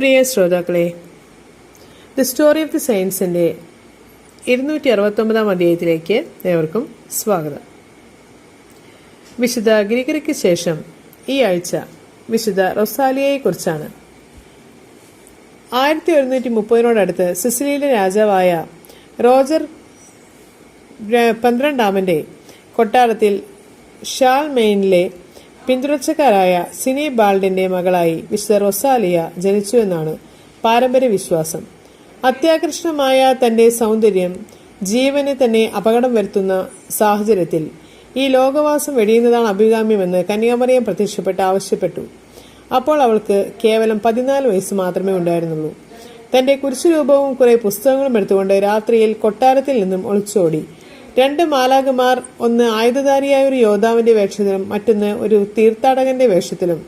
പ്രിയ ശ്രോതാക്കളെ, the story of the സയൻസിന്റെ 269 അധ്യായത്തിലേക്ക് ഏവർക്കും സ്വാഗതം. വിശുദ്ധ ഗ്രിഗറിക്ക് ശേഷം ഈ ആഴ്ച വിശുദ്ധ റൊസാലിയയെ കുറിച്ചാണ്. 1130 സിസിലിയിലെ രാജാവായ റോജർ 12 കൊട്ടാരത്തിൽ ഷാൽമെയിനിലെ പിന്തുടർച്ചക്കാരായ സിനിബാൾഡിന്റെ മകളായി വിശുദ്ധ റൊസാലിയ ജനിച്ചു എന്നാണ് പാരമ്പര്യ വിശ്വാസം. അത്യാകർഷണമായ തന്റെ സൗന്ദര്യം ജീവന് തന്നെ അപകടം വരുത്തുന്ന സാഹചര്യത്തിൽ ഈ ലോകവാസം വെടിയുന്നതാണ് അഭികാമ്യമെന്ന് കന്യാമറിയം പ്രത്യക്ഷപ്പെട്ട് ആവശ്യപ്പെട്ടു. അപ്പോൾ അവൾക്ക് കേവലം 14 വയസ്സ് മാത്രമേ ഉണ്ടായിരുന്നുള്ളൂ. തന്റെ കുരിശുരൂപവും കുറെ പുസ്തകങ്ങളും എടുത്തുകൊണ്ട് രാത്രിയിൽ കൊട്ടാരത്തിൽ നിന്നും ഒളിച്ചോടി. 2 മാലാഖമാർ, ഒന്ന് ആയുധധാരിയായ ഒരു യോദ്ധാവിന്റെ വേഷത്തിലും മറ്റൊന്ന് ഒരു തീർത്ഥാടകന്റെ വേഷത്തിലും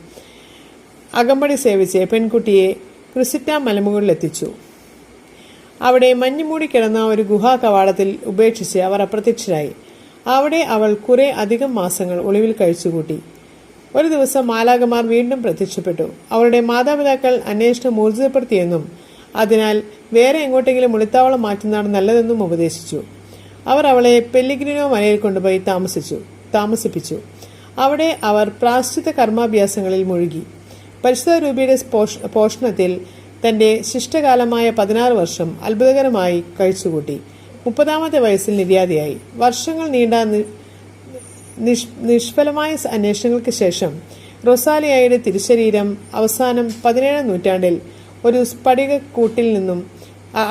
അകമ്പടി സേവിച്ച് പെൺകുട്ടിയെ ക്രിസിറ്റ മലമുകളിലെത്തിച്ചു. അവിടെ മഞ്ഞുമൂടി കിടന്ന ഒരു ഗുഹാ കവാടത്തിൽ ഉപേക്ഷിച്ച് അവർ അപ്രത്യക്ഷരായി. അവിടെ അവൾ കുറെ അധികം മാസങ്ങൾ ഒളിവിൽ കഴിച്ചുകൂട്ടി. ഒരു ദിവസം മാലാഖമാർ വീണ്ടും പ്രത്യക്ഷപ്പെട്ടു. അവളുടെ മാതാപിതാക്കൾ അന്വേഷണം ഊർജിതപ്പെടുത്തിയെന്നും അതിനാൽ വേറെ എങ്ങോട്ടെങ്കിലും ഒളിത്താവളം മാറ്റുന്നതാണ് നല്ലതെന്നും ഉപദേശിച്ചു. അവർ അവളെ പെല്ലിഗ്രിനോ മലയിൽ കൊണ്ടുപോയി താമസിപ്പിച്ചു. അവിടെ അവർ പ്രായശ്ചിത്ത കർമാഭ്യാസങ്ങളിൽ മുഴുകി. പരിശുദ്ധ രൂപിയുടെ പോഷണത്തിൽ തന്റെ ശിഷ്ടകാലമായ 16 വർഷം അത്ഭുതകരമായി കഴിച്ചുകൂട്ടി. 30ാമത്തെ വയസ്സിൽ നിര്യാതയായി. വർഷങ്ങൾ നീണ്ട നിഷ്ഫലമായ അന്വേഷണങ്ങൾക്ക് ശേഷം റൊസാലിയയുടെ തിരുശരീരം അവസാനം 17ാം നൂറ്റാണ്ടിൽ ഒരു സ്ഫടികക്കൂട്ടിൽ നിന്നും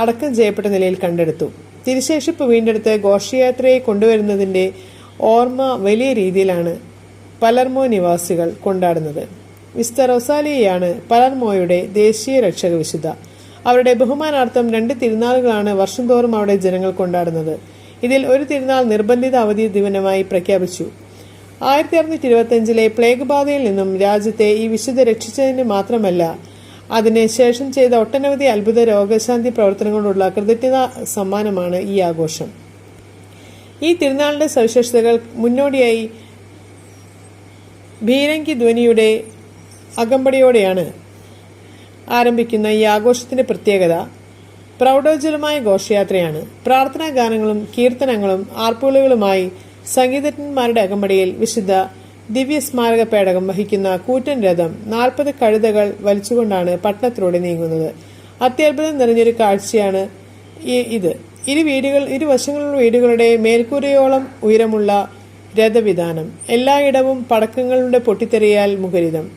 അടക്കം ചെയ്യപ്പെട്ട നിലയിൽ കണ്ടെടുത്തു. തിരുശേഷിപ്പ് വീണ്ടെടുത്ത് ഘോഷയാത്രയെ കൊണ്ടുവരുന്നതിന്റെ ഓർമ്മ വലിയ രീതിയിലാണ് പലർമോ നിവാസികൾ കൊണ്ടാടുന്നത്. വിശുദ്ധ റൊസാലിയയാണ് പലർമോയുടെ ദേശീയ രക്ഷക വിശുദ്ധ. അവരുടെ ബഹുമാനാർത്ഥം 2 തിരുനാളുകളാണ് വർഷം തോറും അവിടെ ജനങ്ങൾ കൊണ്ടാടുന്നത്. ഇതിൽ ഒരു തിരുനാൾ നിർബന്ധിത അവധി ദിനമായി പ്രഖ്യാപിച്ചു. 1625 പ്ലേഗ് ബാധയിൽ നിന്നും രാജ്യത്തെ ഈ വിശുദ്ധ രക്ഷിച്ചതിന് മാത്രമല്ല, അതിന് ശേഷം ചെയ്ത ഒട്ടനവധി അത്ഭുത രോഗശാന്തി പ്രവർത്തനങ്ങളോടുള്ള കൃതജ്ഞതാ സമ്മാനമാണ് ഈ ആഘോഷം. ഈ തിരുനാളിന്റെ സവിശേഷതകൾ മുന്നോടിയായി ഭീരങ്കി ധ്വനിയുടെ അകമ്പടിയോടെയാണ് ആരംഭിക്കുന്ന ഈ ആഘോഷത്തിന്റെ പ്രത്യേകത പ്രൗഢോജ്വലമായ ഘോഷയാത്രയാണ്. പ്രാർത്ഥനാ ഗാനങ്ങളും കീർത്തനങ്ങളും ആർപ്പുകളുമായി സംഗീതജ്ഞന്മാരുടെ അകമ്പടിയിൽ വിശുദ്ധ ദിവ്യ സ്മാരക പേടകം വഹിക്കുന്ന കൂറ്റൻ രഥം 40 കഴുതകൾ വലിച്ചുകൊണ്ടാണ് പട്ടണത്തിലൂടെ നീങ്ങുന്നത്. അത്യത്ഭുതം നിറഞ്ഞൊരു കാഴ്ചയാണ് ഇത്. ഇരുവശങ്ങളിലുള്ള വീടുകളുടെ മേൽക്കൂരയോളം ഉയരമുള്ള രഥവിധാനം, എല്ലായിടവും പടക്കങ്ങളുടെ പൊട്ടിത്തെറിയാൽ മുഖരിതം,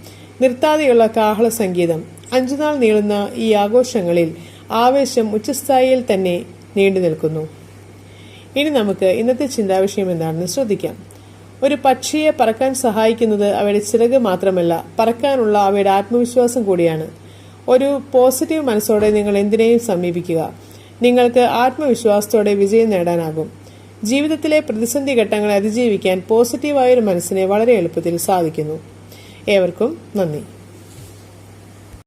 നിർത്താതെയുള്ള കാഹള സംഗീതം. 5 നാൾ നീളുന്ന ഈ ആഘോഷങ്ങളിൽ ആവേശം ഉച്ചസ്ഥായിയിൽ തന്നെ നീണ്ടു നിൽക്കുന്നു. ഇനി നമുക്ക് ഇന്നത്തെ ചിന്താവിഷയം എന്താണെന്ന് ശ്രദ്ധിക്കാം. ഒരു പക്ഷിയെ പറക്കാൻ സഹായിക്കുന്നത് അവയുടെ ചിറക് മാത്രമല്ല, പറക്കാനുള്ള അവയുടെ ആത്മവിശ്വാസം കൂടിയാണ്. ഒരു പോസിറ്റീവ് മനസ്സോടെ നിങ്ങൾ എന്തിനേയും സമീപിക്കുക. നിങ്ങൾക്ക് ആത്മവിശ്വാസത്തോടെ വിജയം നേടാനാകും. ജീവിതത്തിലെ പ്രതിസന്ധി ഘട്ടങ്ങളെ അതിജീവിക്കാൻ പോസിറ്റീവായൊരു മനസ്സിനെ വളരെ എളുപ്പത്തിൽ സാധിക്കുന്നു. ഏവർക്കും നന്ദി.